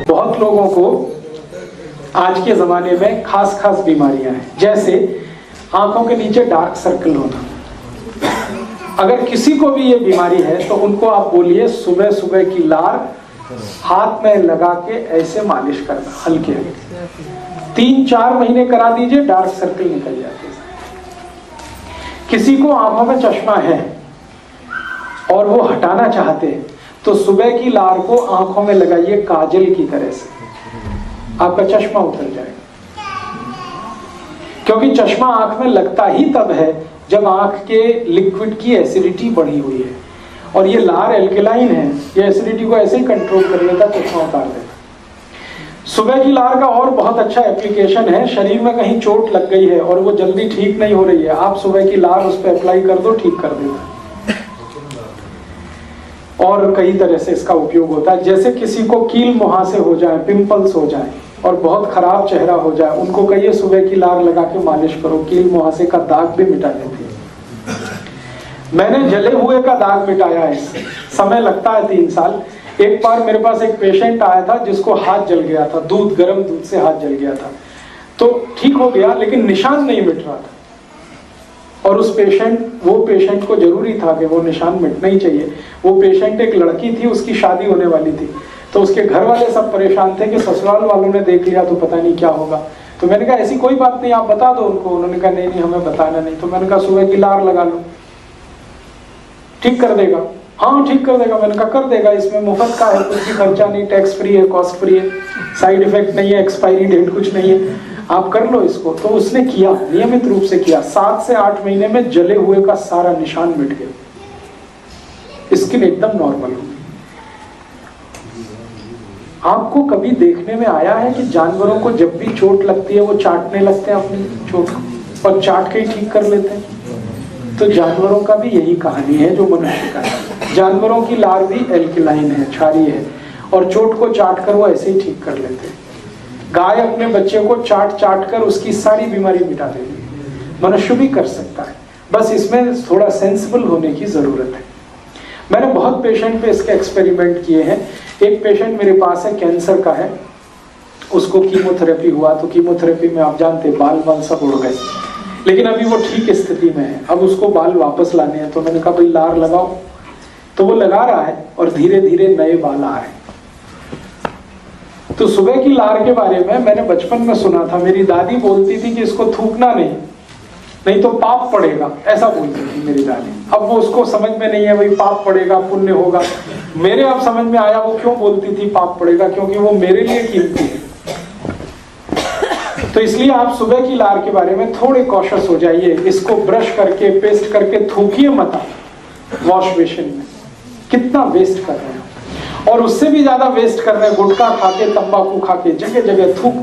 बहुत लोगों को आज के ज़माने में खास बीमारियां हैं, जैसे आंखों के नीचे डार्क सर्कल होना। अगर किसी को भी ये बीमारी है तो उनको आप बोलिए सुबह सुबह की लार हाथ में लगा के ऐसे मालिश करना, हल्के हल्के 3-4 महीने करा दीजिए, डार्क सर्कल निकल जाते हैं। किसी को आंखों में चश्मा है और वो हटाना चाहते हैं तो सुबह की लार को आंखों में लगाइए काजल की तरह से, आपका चश्मा उतर जाएगा। क्योंकि चश्मा आंख में लगता ही तब है जब आंख के लिक्विड की एसिडिटी बढ़ी हुई है, और ये लार एल्केलाइन है, ये एसिडिटी को ऐसे ही कंट्रोल कर लेता, चश्मा उतार देता। सुबह की लार का और बहुत अच्छा एप्लीकेशन है, शरीर में कहीं चोट लग गई है और वो जल्दी ठीक नहीं हो रही है, आप सुबह की लार उस पर अप्लाई कर दो, ठीक कर देगा। और कई तरह से इसका उपयोग होता है। जैसे किसी को कील मुहासे हो जाए, पिंपल्स हो जाए और बहुत खराब चेहरा हो जाए, उनको कहिए सुबह की लार लगा के मालिश करो, कील मुहासे का दाग भी मिटा देती है। मैंने जले हुए का दाग मिटाया है, समय लगता है 3 साल। एक बार मेरे पास एक पेशेंट आया था जिसको हाथ जल गया था, गर्म दूध से हाथ जल गया था, तो ठीक हो गया लेकिन निशान नहीं मिट रहा था। और वो पेशेंट को जरूरी था कि वो निशान मिटना ही चाहिए। वो पेशेंट एक लड़की थी, उसकी शादी होने वाली थी, तो उसके घर वाले सब परेशान थे कि ससुराल वालों ने देख लिया तो पता नहीं क्या होगा। तो मैंने कहा ऐसी कोई बात नहीं, आप बता दो उनको। उन्होंने कहा नहीं हमें बताना नहीं। तो मैंने कहा सुबह की लार लगा लो, ठीक कर देगा। हाँ ठीक कर देगा। मैंने कहा कर देगा, इसमें मुफ्त का है, कुछ भी खर्चा नहीं, टैक्स फ्री है, कॉस्ट फ्री है, साइड इफेक्ट नहीं है, एक्सपायरी डेट कुछ नहीं है, आप कर लो इसको। तो उसने किया, नियमित रूप से किया। 7 से 8 महीने में जले हुए का सारा निशान मिट गया, स्किन एकदम नॉर्मल हो गई। आपको कभी देखने में आया है कि जानवरों को जब भी चोट लगती है वो चाटने लगते हैं अपनी चोट को, और चाट के ही ठीक कर लेते हैं? तो जानवरों का भी यही कहानी है जो मनुष्य का है। जानवरों की लार भी एल्केलाइन है, क्षारीय है, और चोट को चाट कर वो ऐसे ही ठीक कर लेते हैं। गाय अपने बच्चे को चाट कर उसकी सारी बीमारी मिटा देती है, मनुष्य भी कर सकता है, बस इसमें थोड़ा सेंसिबल होने की जरूरत है। मैंने बहुत पेशेंट पे इसके एक्सपेरिमेंट किए हैं। एक पेशेंट मेरे पास है, कैंसर का है, उसको कीमोथेरेपी हुआ, तो कीमोथेरेपी में आप जानते बाल सब उड़ गए, लेकिन अभी वो ठीक स्थिति में है। अब उसको बाल वापस लाने हैं, तो मैंने कहा भाई लार लगाओ, तो वो लगा रहा है और धीरे धीरे नए बाल आ रहे हैं। तो सुबह की लार के बारे में मैंने बचपन में सुना था, मेरी दादी बोलती थी कि इसको थूकना नहीं तो पाप पड़ेगा, ऐसा बोलती थी मेरी दादी। अब वो उसको समझ में नहीं है भाई पाप पड़ेगा पुण्य होगा। मेरे अब समझ में आया वो क्यों बोलती थी पाप पड़ेगा, क्योंकि वो मेरे लिए कीमती है। तो इसलिए आप सुबह की लार के बारे में थोड़े कॉशियस हो जाइए। इसको ब्रश करके पेस्ट करके थूकिए मत वॉश बेसिन में, कितना वेस्ट कर रहे हैं। और उससे भी ज्यादा वेस्ट कर रहे हैं गुटखा खा के, तंबाकू खा के, जगह जगह थूक।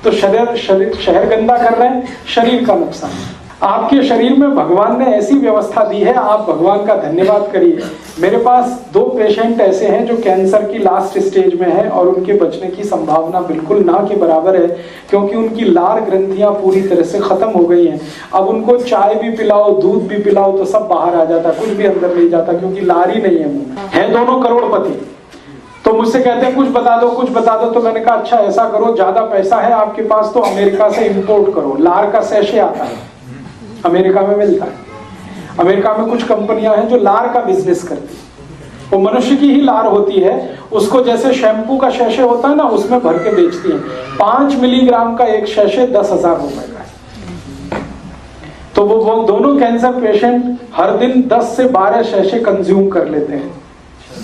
तो शहर गंदा कर रहे हैं, शरीर का नुकसान। आपके शरीर में भगवान ने ऐसी व्यवस्था दी है, आप भगवान का धन्यवाद करिए। मेरे पास 2 पेशेंट ऐसे हैं जो कैंसर की लास्ट स्टेज में हैं और उनके बचने की संभावना बिल्कुल ना के बराबर है, क्योंकि उनकी लार ग्रंथियां पूरी तरह से खत्म हो गई हैं। अब उनको चाय भी पिलाओ, दूध भी पिलाओ तो सब बाहर आ जाता, कुछ भी अंदर नहीं जाता, क्योंकि लार ही नहीं है मुंह में। है दोनों करोड़पति, तो मुझसे कहते हैं कुछ बता दो। तो मैंने कहा अच्छा ऐसा करो, ज्यादा पैसा है आपके पास तो अमेरिका से इंपोर्ट करो। लार का सैशे आता है, अमेरिका में मिलता है। अमेरिका में कुछ कंपनियां हैं जो लार का बिजनेस करती है, वो मनुष्य की ही लार होती है, उसको जैसे शैम्पू का सैशे होता है ना, उसमें भर के बेचती है। 5 मिलीग्राम का एक सैशे 10,000 रुपए का है। तो वो दोनों कैंसर पेशेंट हर दिन 10 से 12 सैशे कंज्यूम कर लेते हैं,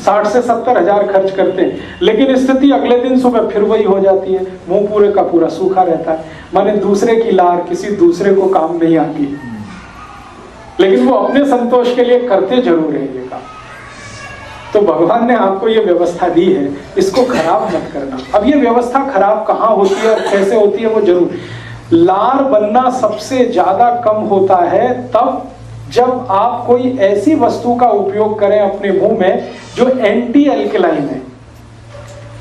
60 से 70 हजार खर्च करते हैं। लेकिन स्थिति अगले दिन सुबह फिर वही हो जाती है, मुंह पूरे का पूरा सूखा रहता है। माने दूसरे की लार किसी दूसरे को काम नहीं आती, लेकिन वो अपने संतोष के लिए करते जरूर हैं ये काम। तो भगवान ने आपको ये व्यवस्था दी है, इसको खराब मत करना। अब ये व्यवस्था खराब कहाँ होती है और कैसे होती है वो जरूर। लार बनना सबसे ज्यादा कम होता है तब जब आप कोई ऐसी वस्तु का उपयोग करें अपने मुंह में जो एंटी एल्केलाइन है।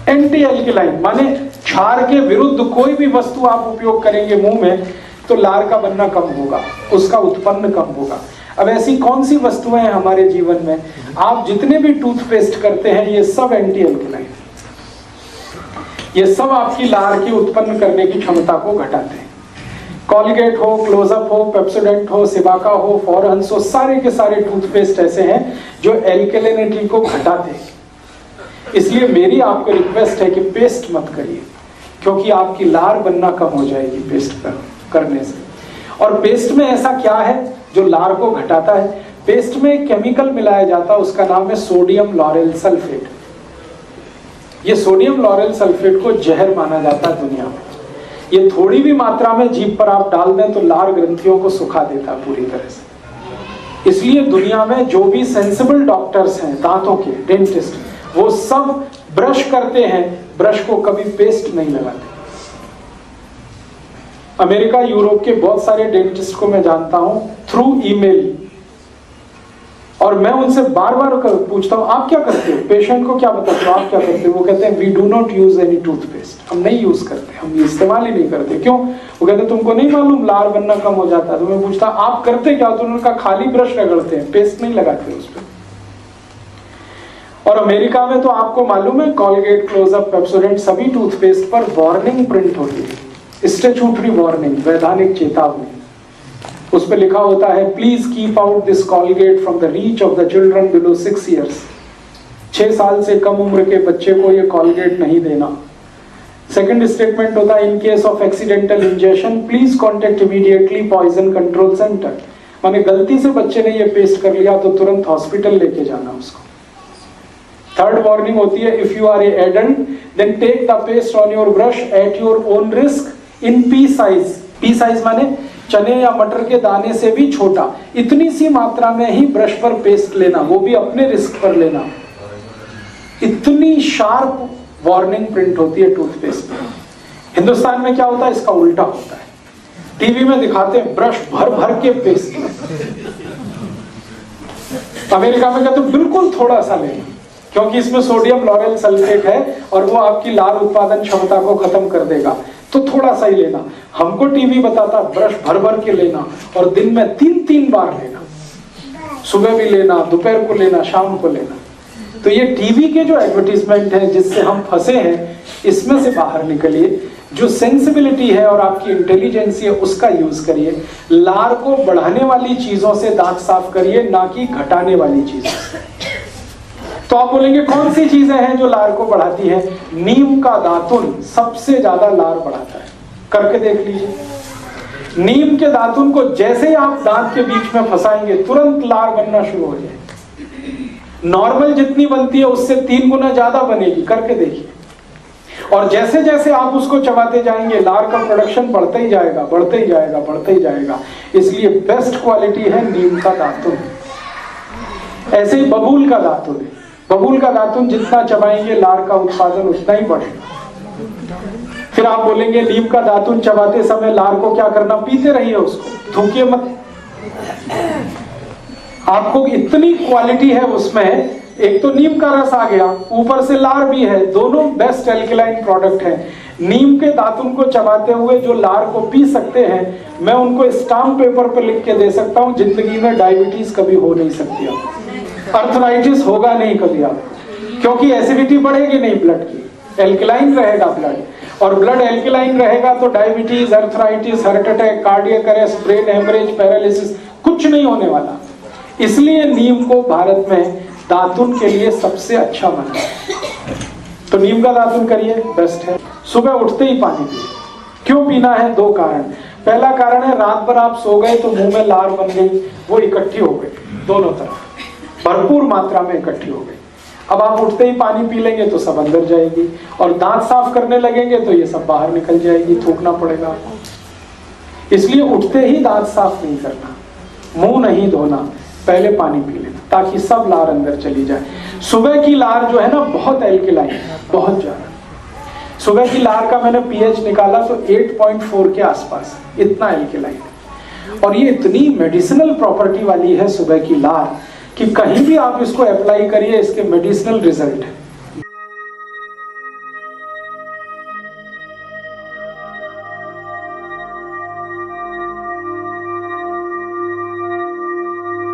एंटी एल्केलाइन माने क्षार के विरुद्ध कोई भी वस्तु आप उपयोग करेंगे मुंह में तो लार का बनना कम होगा, उसका उत्पन्न कम होगा। अब ऐसी कौन सी वस्तुएं हैं हमारे जीवन में? आप जितने भी टूथपेस्ट करते हैं ये सब एंटी एल्केलाइन, ये सब आपकी लार की उत्पन्न करने की क्षमता को घटाते हैं। कॉलगेट हो, क्लोजअप हो, पेप्सोडेंट हो, सिबाका हो, फॉरहंस हो, सारे के सारे टूथपेस्ट ऐसे हैं जो एल्केलिनिटी को घटाते हैं। इसलिए मेरी आपको रिक्वेस्ट है कि पेस्ट मत करिए, क्योंकि आपकी लार बनना कम हो जाएगी पेस्ट करने से। और पेस्ट में ऐसा क्या है जो लार को घटाता है? पेस्ट में एक केमिकल मिलाया जाता है, उसका नाम है सोडियम लॉरेल सल्फेट। ये सोडियम लॉरेल सल्फेट को जहर माना जाता है दुनिया में। ये थोड़ी भी मात्रा में जीभ पर आप डाल दें तो लार ग्रंथियों को सुखा देता है पूरी तरह से। इसलिए दुनिया में जो भी सेंसिबल डॉक्टर्स हैं, दांतों के डेंटिस्ट, वो सब ब्रश करते हैं, ब्रश को कभी पेस्ट नहीं लगाते। अमेरिका, यूरोप के बहुत सारे डेंटिस्ट को मैं जानता हूं थ्रू ईमेल, और मैं उनसे बार बार पूछता हूं आप क्या करते हो, पेशेंट को क्या बताते हो, आप क्या करते हो? वो कहते हैं we do not use any toothpaste, हम नहीं यूज करते, हम इस्तेमाल ही नहीं करते। क्यों? वो कहते हैं तुमको नहीं मालूम लार बनना कम हो जाता है। तो मैं पूछता आप करते क्या? तो उन्होंने कहा खाली ब्रश रगड़ते हैं, पेस्ट नहीं लगाते उस पर। और अमेरिका में तो आपको मालूम है कॉलगेट, क्लोजअप, पेप्सोडेंट सभी टूथपेस्ट पर वार्निंग प्रिंट होती है, स्टैट्यूटरी वार्निंग, वैधानिक चेतावनी। उस पर लिखा होता है please keep out this Colgate from the reach of the children below 6 years। 6 साल से कम उम्र के बच्चे को ये कॉलगेट नहीं देना। सेकंड स्टेटमेंट होता है in case of accidental injection please contact immediately poison control centre. माने गलती से बच्चे ने ये पेस्ट कर लिया तो तुरंत हॉस्पिटल लेके जाना उसको। थर्ड वार्निंग होती है if you are a adult then take the paste on your brush at your own risk in pea size. Pea size माने चने या मटर के दाने से भी छोटा, इतनी सी मात्रा में ही ब्रश पर पेस्ट लेना, वो भी अपने रिस्क पर लेना। इतनी शार्प वार्निंग प्रिंट होती है टूथपेस्ट में। हिंदुस्तान में क्या होता है, इसका उल्टा होता है। टीवी में दिखाते हैं ब्रश भर भर के पेस्ट, अमेरिका में कहते बिल्कुल थोड़ा सा लेना, क्योंकि इसमें सोडियम लॉरेल सल्फेट है और वो आपकी लार उत्पादन क्षमता को खत्म कर देगा, तो थोड़ा सा ही लेना। हमको टीवी बताता ब्रश भर भर के लेना और दिन में 3-3 बार लेना, सुबह भी लेना, दोपहर को लेना, शाम को लेना। तो ये टीवी के जो एडवर्टीजमेंट है जिससे हम फंसे हैं, इसमें से बाहर निकलिए। जो सेंसिबिलिटी है और आपकी इंटेलिजेंसी है उसका यूज करिए। लार को बढ़ाने वाली चीजों से दांत साफ करिए, ना कि घटाने वाली चीजों से। तो आप बोलेंगे कौन सी चीजें हैं जो लार को बढ़ाती है? नीम का दातुन सबसे ज्यादा लार बढ़ाता है, करके देख लीजिए। नीम के दातुन को जैसे ही आप दांत के बीच में फंसाएंगे तुरंत लार बनना शुरू हो जाएगी। नॉर्मल जितनी बनती है उससे 3 गुना ज्यादा बनेगी, करके देखिए। और जैसे जैसे आप उसको चबाते जाएंगे लार का प्रोडक्शन बढ़ता ही जाएगा, बढ़ता ही जाएगा, बढ़ता ही जाएगा। इसलिए बेस्ट क्वालिटी है नीम का दातुन। ऐसे ही बबूल का दातुन है, बबूल का दातुन जितना चबाएंगे लार का उत्पादन उतना ही बढ़ेगा। फिर आप बोलेंगे नीम का दातुन चबाते समय लार को क्या करना? पीते रहिए उसको, थूकिए मत। आपको इतनी क्वालिटी है उसमें, एक तो नीम का रस आ गया, ऊपर से लार भी है, दोनों बेस्ट एल्कलाइन प्रोडक्ट है। नीम के दातुन को चबाते हुए जो लार को पी सकते हैं, मैं उनको स्टाम्प पेपर पर लिख के दे सकता हूं जिंदगी में डायबिटीज कभी हो नहीं सकती, अर्थराइटिस होगा नहीं कभी आप, क्योंकि एसिडिटी बढ़ेगी नहीं ब्लड की, एल्कलाइन रहेगा ब्लड, और ब्लड एल्कलाइन रहेगा तो diabetes, arthritis, heart attack, cardiac arrest, brain haemorrhage, paralysis कुछ नहीं होने वाला। इसलिए नीम को भारत में दातुन के लिए सबसे अच्छा माना है। तो नीम का दातुन करिए, बेस्ट है। सुबह उठते ही पानी पिए। क्यों पीना है? 2 कारण। पहला कारण है रात भर आप सो गए तो मुंह में लार बन गई, वो इकट्ठी हो गई, दोनों तरफ भरपूर मात्रा में इकट्ठी हो गई। अब आप उठते ही पानी पी लेंगे तो सब अंदर जाएगी, और दांत साफ करने लगेंगे तो ये सब बाहर निकल जाएगी, थूकना पड़ेगा आपको। इसलिए उठते ही दांत साफ नहीं करना, मुंह नहीं धोना, पहले पानी पी लेना ताकि सब लार अंदर चली जाए। सुबह की लार जो है ना बहुत एल्कलाइन है, बहुत ज्यादा। सुबह की लार का मैंने पीएच निकाला तो 8.4 के आसपास, इतना एल्कलाइन है। और ये इतनी मेडिसिनल प्रॉपर्टी वाली है सुबह की लार कि कहीं भी आप इसको अप्लाई करिए, इसके मेडिसिनल रिजल्ट है।